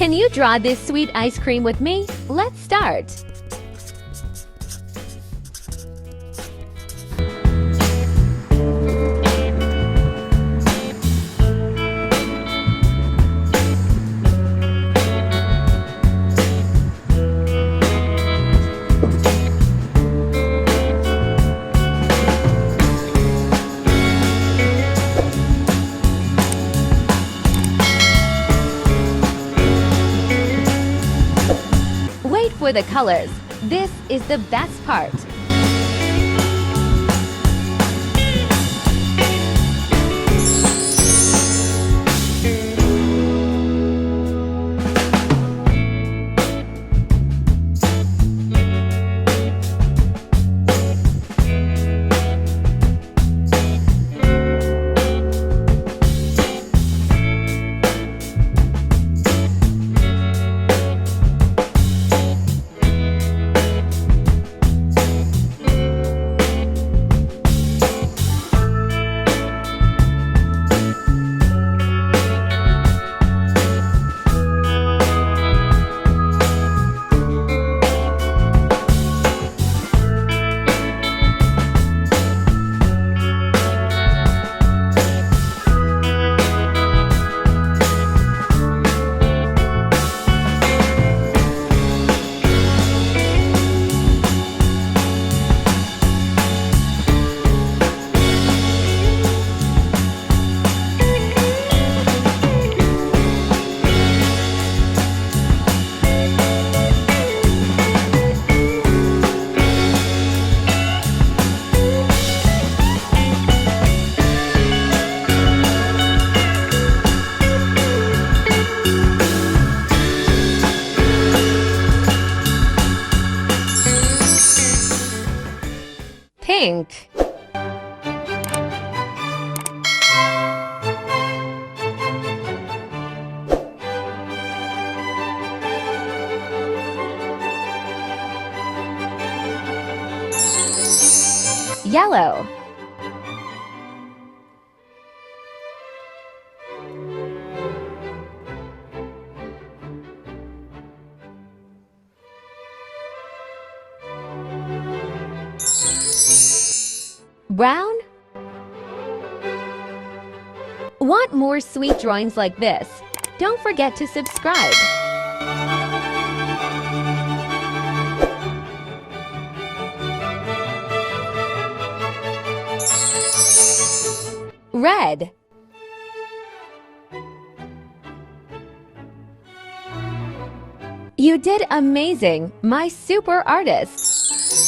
Can you draw this sweet ice cream with me? Let's start. Wait for the colors. This is the best part. Pink. Yellow. Brown? Want more sweet drawings like this? Don't forget to subscribe. Red. You did amazing, my super artist.